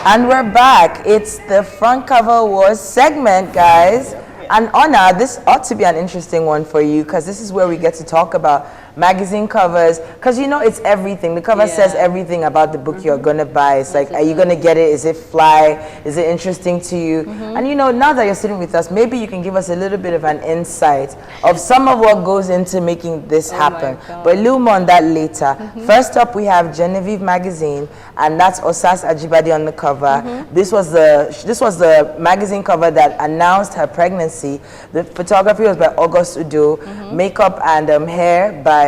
And we're back. It's the front cover wars segment, guys. And Anna, this ought to be an interesting one for you because this is where we get to talk about magazine covers, because you know it's everything. The cover says everything about the book you're gonna buy. It's like, are you gonna get it? Is it fly? Is it interesting to you? And you know, now that you're sitting with us, maybe you can give us a little bit of an insight of some of what goes into making this happen. But a little more on that later. First up, we have Genevieve magazine, and that's Osas Ighodaro on the cover. This was the magazine cover that announced her pregnancy. The photography was by Osas Ighodaro. Makeup and hair by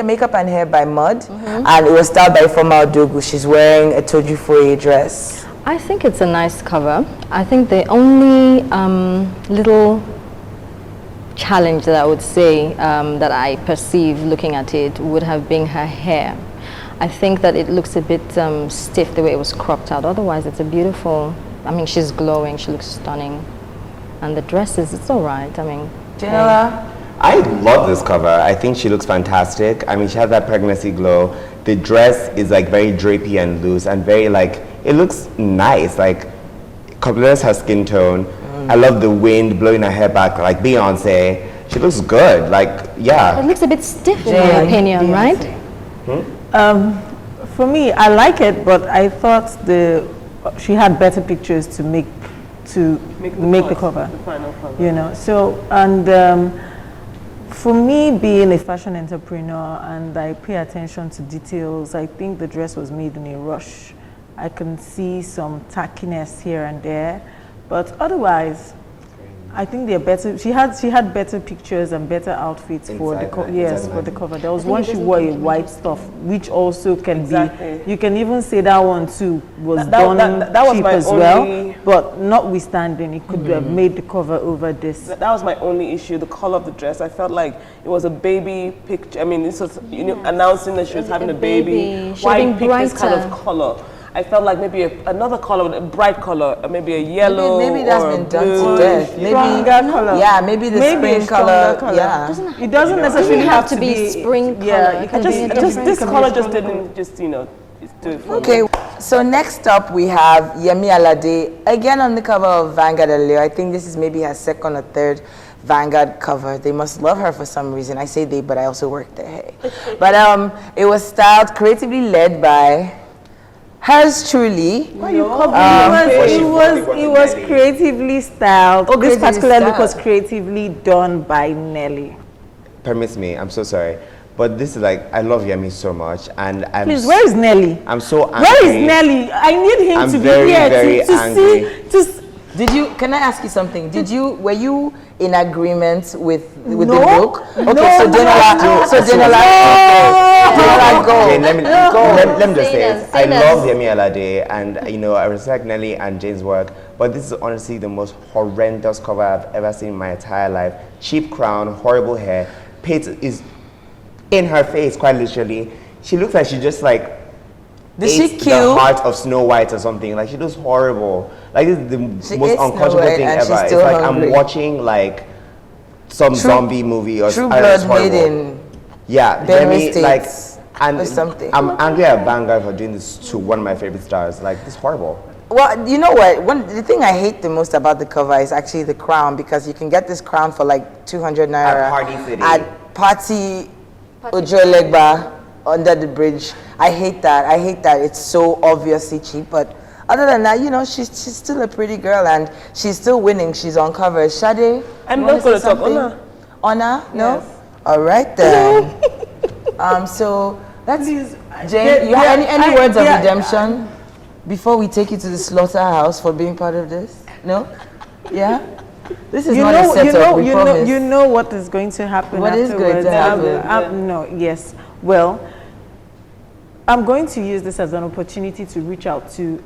makeup and hair by Mud, and it was styled by Ifeoma Odogwu. She's wearing a Tojufoye dress. I think it's a nice cover. I think the only little challenge that I would say that I perceive looking at it would have been her hair. I think that it looks a bit stiff the way it was cropped out. Otherwise, it's a beautiful, I mean, she's glowing, she looks stunning. And the dresses, it's all right. I mean, Janela? I love this cover. I think she looks fantastic. I mean, she has that pregnancy glow. The dress is like very drapey and loose and very like, it looks nice. Like, complements her skin tone. I love the wind blowing her hair back like Beyonce. She looks good. Like, yeah. It looks a bit stiff in my opinion, right? For me, I like it, but I thought she had better pictures to make the cover. The final cover. You know, so, and for me, being a fashion entrepreneur and I pay attention to details, I think the dress was made in a rush. I can see some tackiness here and there, but otherwise, I think they're better. She had better pictures and better outfits for the for the cover. There was one she wore a white stuff, which also can be. You can even say that one too was done cheap as well. But notwithstanding, it could have made the cover over this. That was my only issue. The color of the dress. I felt like it was a baby picture. I mean, this was announcing that she was having a baby. Why pick this kind of color? I felt like maybe another color, a bright color, maybe a yellow. Maybe that's been done to death. Maybe color. Yeah, maybe the spring color. Yeah, it doesn't necessarily have to be spring color. Yeah, this color just didn't do it for me. Okay, so next up we have Yemi Alade, again on the cover of Vanguard earlier. I think this is maybe her second or third Vanguard cover. They must love her for some reason. I say they, but I also work there. Hey. But it was styled, creatively led by hers truly. It was creatively styled. This particular look was creatively done by Nelly. Permits me, I'm so sorry. But this is like, I love Yemi so much, and Please, where is Nelly? I'm so angry. Where is Nelly? I need him to be here to see. Did you? Can I ask you something? Were you in agreement with the look? Okay, so Janela, go. Let me just say this. I love Yemi Alade, and I respect Nelly and Jane's work, but this is honestly the most horrendous cover I've ever seen in my entire life. Cheap crown, horrible hair, paint is in her face, quite literally. She looks like she just like ate the heart of Snow White or something. Like, she looks horrible. Like, this is the most unconscionable thing ever. It's like hungry. I'm watching like some zombie movie or True Blood made in Demi, like, and or something. I'm angry at Vanguard for doing this to one of my favorite stars. Like, this is horrible. Well, you know what? The thing I hate the most about the cover is actually the crown, because you can get this crown for like 200 naira at Party City. At Party Ojolegba under the bridge. I hate that. It's so obviously cheap, but other than that, she's still a pretty girl and she's still winning. She's on cover. Shade? I'm not going to talk. Honor? No? Yes. All right then. So that's Jane. You have any words of redemption before we take you to the slaughterhouse for being part of this? No? Yeah? This is not a setup, we promise. You know what is going to happen What afterwards. is going to happen? Yes. Well, I'm going to use this as an opportunity to reach out to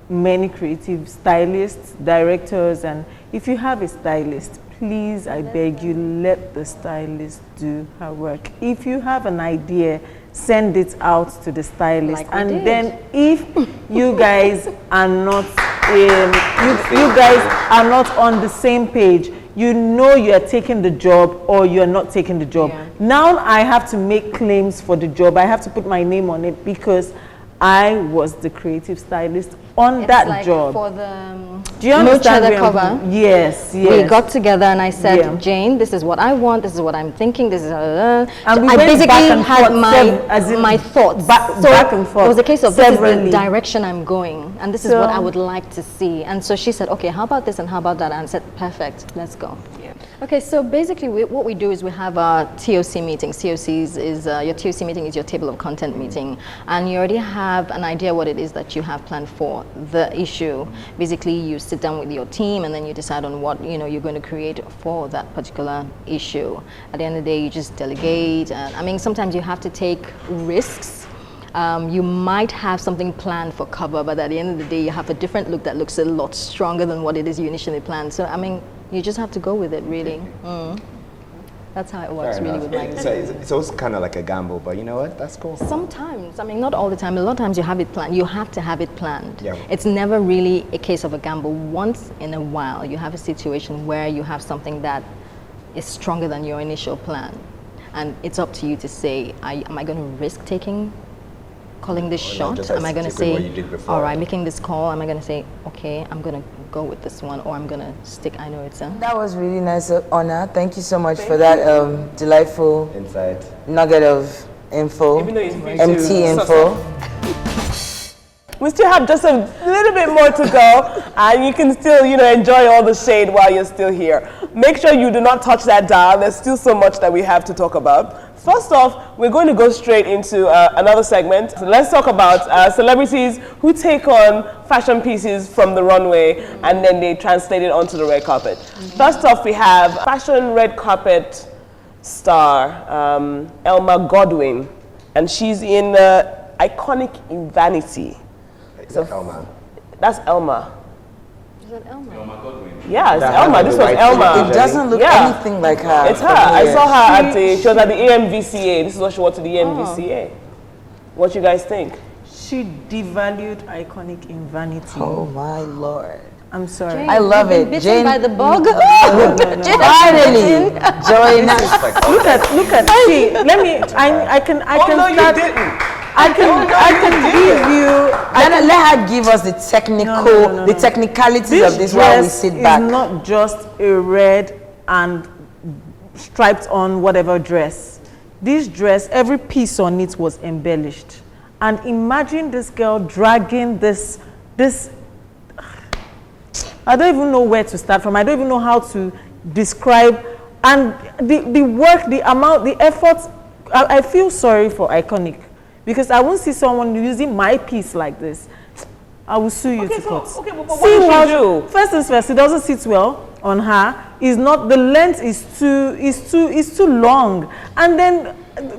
many creative stylists, directors, and if you have a stylist, please, I beg you, let the stylist do her work. If you have an idea, send it out to the stylist, and then if you guys are not you guys are not on the same page, you are taking the job or you're not taking the job. Now I have to make claims for the job. I have to put my name on it because I was the creative stylist on It's that like job. for the Do you understand? the cover. Yes, yes. We got together and I said, Yeah. Jane, this is what I want, this is what I'm thinking, this is And so we I went basically back and had forth, as in my thoughts. back and forth It was a case of this is severally. the direction I'm going and this is what I would like to see. And so she said, okay, how about this and how about that? And I said, perfect, let's go. Yeah. Okay, so basically what we do is we have our TOC meetings. TOCs is, your TOC meeting is your table of content meeting. And you already have an idea what it is that you have planned for the issue. Basically, you sit down with your team and then you decide on what you're going to create for that particular issue. At the end of the day, you just delegate. And I mean, sometimes you have to take risks. You might have something planned for cover, but at the end of the day, you have a different look that looks a lot stronger than what it is you initially planned. So, I mean, you just have to go with it, really. That's how it works, really, with magazines. So it's also kind of like a gamble, but you know what? That's cool. Sometimes, I mean, not all the time. A lot of times you have it planned. You have to have it planned. Yeah. It's never really a case of a gamble. Once in a while, you have a situation where you have something that is stronger than your initial plan. And it's up to you to say, am I going to risk calling this shot? Am I going to say, all right, making this call? Am I going to say, okay, I'm going to go with this one, or I'm going to stick, I know it's a... That was really nice, Ona. Thank you so much for that delightful Insight. nugget of info, Even though it's free MT to info. We still have just a little bit more to go, and you can still, enjoy all the shade while you're still here. Make sure you do not touch that dial. There's still so much that we have to talk about. First off, we're going to go straight into another segment. So let's talk about celebrities who take on fashion pieces from the runway and then they translate it onto the red carpet. First off, we have fashion red carpet star Elma Godwin, and she's in Iconic in Vanity. So Elma. That's Elma. Is that Elma? Elma Godwin. Yeah, it's That Elma. has This the was white Elma. It doesn't look Yeah. anything like her. It's her. I saw her she was at the AMVCA. This is what she wore to the AMVCA. What you guys think? She devalued Iconic in Vanity. Oh my lord. I'm sorry. I love You've been it. bitten Jane, by the bug? finally, join us. Look at see. Let me. I can no, you start. didn't. I can give you. Let her give us the technical, the technicalities of this while we sit back. It's not just a red and striped on whatever dress. This dress, every piece on it was embellished. And imagine this girl dragging this. I don't even know where to start from. I don't even know how to describe. And the work, the amount, the effort. I feel sorry for Iconic. Because I won't see someone using my piece like this. I will sue you to court. Okay, but what did she do? First things first, it doesn't sit well on her. Is not, the length is too long. And then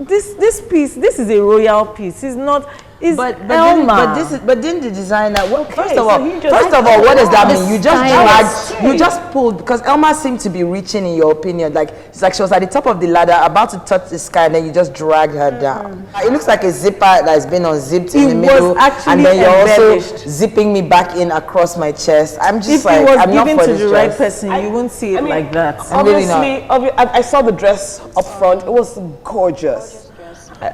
this piece, this is a royal piece. It's not. It's Elma. But didn't the designer? Well, Okay, first of so all, he just- what does that mean? You just stylist. dragged, you just pulled, because Elma seemed to be reaching, in your opinion, like it's like she was at the top of the ladder, about to touch the sky, and then you just dragged her down. It looks like a zipper that's been unzipped in the middle, was actually and then you're also embellished. zipping me back in across my chest. I'm just If like, it was I'm not given for to this the right dress. person, you won't see it like that. I'm really Obviously, I saw the dress up front. It was gorgeous.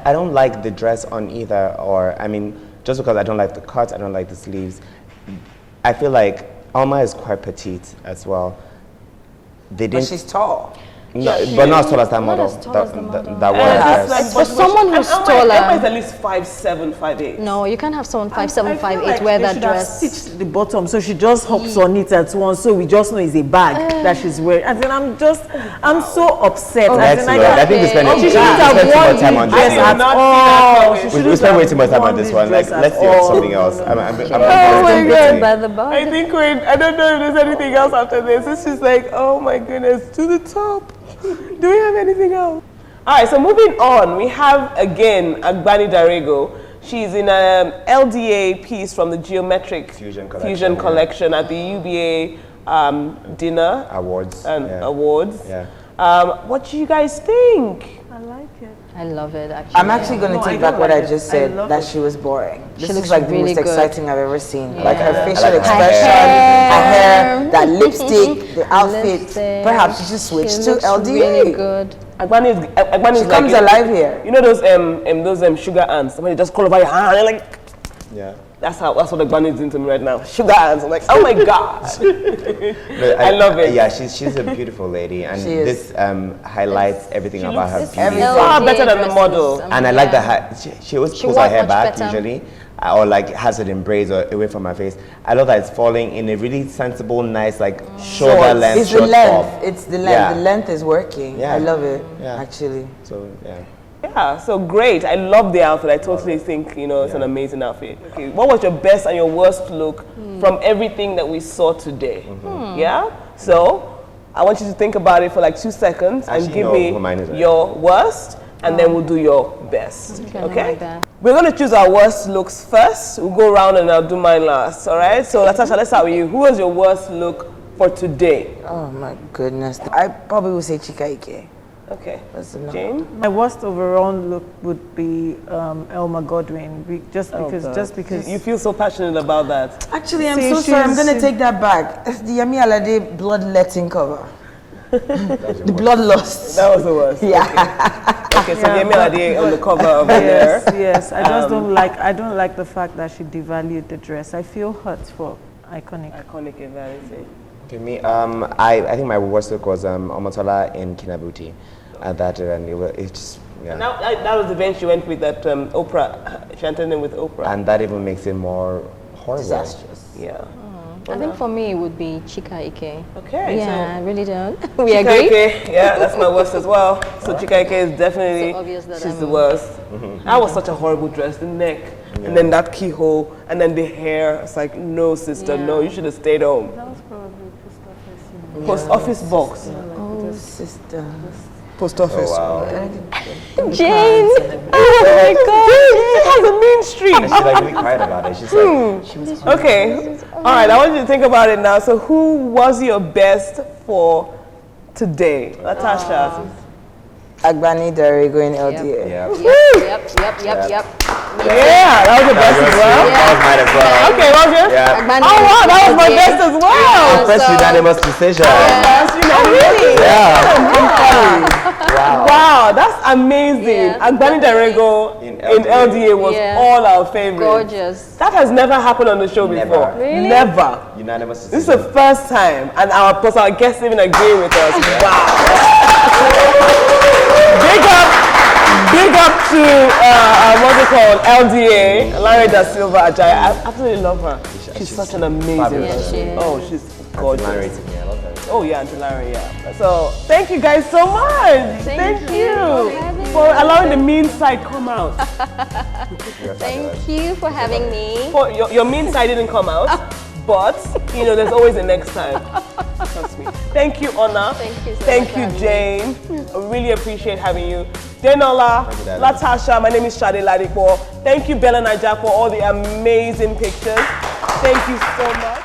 I don't like the dress on either, or I mean, just because I don't like the cut, I don't like the sleeves. I feel like Alma is quite petite as well. They But didn't, she's tall. no, but not as tall as that Not model. as tall as the model. That wore And the it's dress. For someone who's Emma taller. is at least 5'7", 5'8". No, you can't have someone 5'7", I feel 5'8", like wear they that should have dress. stitched the bottom, so she just hops on it at once, so we just know it's a bag that she's wearing. And then I'm so upset. That's I low. I think we spent she shouldn't have too worn much time on this this dress I one. did at not all. see that She coming. We shouldn't spent way have too much time worn on this this one. Like, dress at let's do all. something else. I'm Oh my god, by the bug. I think I don't know if there's anything else after this. It's just like, oh my goodness, to the top. Do we have anything else? All right, so moving on, we have again Agbani Darego. She's in an LDA piece from the Geometric Fusion Collection at the UBA dinner Awards. and yeah. awards. Yeah. What do you guys think? I like it. I love it, actually. I'm actually going to No, take I back don't what like I it. just I said, love that it. she was boring. This looks is like the really most good. exciting I've ever seen. Like her Yeah. facial I like her expression, her hair, that hair. lipstick, the outfit. Lipstick. Perhaps she should switch She to looks LDA. really good. Agbani is She like comes alive here. You know those sugar ants when they just crawl over your hand, and like Yeah. That's what Egbani is doing to me right now. Sugar hands. I'm like, oh my God. I love it. Yeah, she's a beautiful lady, and this highlights everything about her beauty. Far better than the model. And I like that she always pulls her hair back usually, or like has it in braids or away from her face. I love that it's falling in a really sensible, nice like shoulder length. It's the length. It's the length. Yeah. The length is working. Yeah. I love it. Yeah. Actually. So yeah. Yeah, so great. I love the outfit. I totally think, it's an amazing outfit. Okay, what was your best and your worst look from everything that we saw today? Yeah? So, I want you to think about it for like 2 seconds and give me your worst, and then we'll do your best. Okay? We're going to choose our worst looks first. We'll go around and I'll do mine last. All right? So, Natasha, let's start with you. Who was your worst look for today? Oh, my goodness. I probably would say Chika Ike. Okay. Jane? My worst overall look would be Elma Godwin, just because you feel so passionate about that. Actually, I'm so sorry. I'm going to take that back. The Yemi Alade bloodletting cover. The blood lost. That was the worst. Yeah. Okay, so Yemi Alade on the cover of there. Yes. I just don't like the fact that she devalued the dress. I feel hurt for Iconic. Iconic evaluation. To me, I think my worst look was Omotola in Kinabuti. At that event, it just Now that was the event she went with that Oprah. She attended with Oprah, and that even makes it more horrible. Disastrous. Yeah. I think for me it would be Chika Ike. Okay. Yeah, I really don't. We agree. Ike, yeah, that's my worst as well. So Chika Ike is definitely she's the worst. That was such a horrible dress. The neck, and then that keyhole, and then the hair. It's like, no, sister, no, you should have stayed home. That was probably Post office box. Oh, sister. Post office. Oh, wow. Jane! Oh my God! Jane has a mean streak. And she like really cried about it. She's like, she was okay. All right, I want you to think about it now. So who was your best for today? Natasha. Agbani Darego in LDA. Yep. Yeah, that was the best as well. That was mine as well. Okay, what was yours? Yeah. Oh wow, that was my best as well. First unanimous decision. Really? Yeah. Wow, that's amazing. Agbani Darego in LDA was all our favorites. Gorgeous. That has never happened on the show before. Really? Never. Unanimous decision. This is the first time, and our guests even agree with us. Wow. Big up to what's it called, LDA, Larry Da Silva Ajayi. I absolutely love her. She's such an amazing person. Oh, she's gorgeous. Larry to me, I love her. Oh yeah, Auntie Larry, yeah. So thank you guys so much. Thank you for allowing the mean side come out. Thank you for having me. Your mean side didn't come out, but there's always a next time. Trust me. Thank you, Ona. Thank you so Thank you, Jane. I really appreciate having you. Denola, Latasha, my name is Shade Ladipo. Thank you, Bella Naija, for all the amazing pictures. Thank you so much.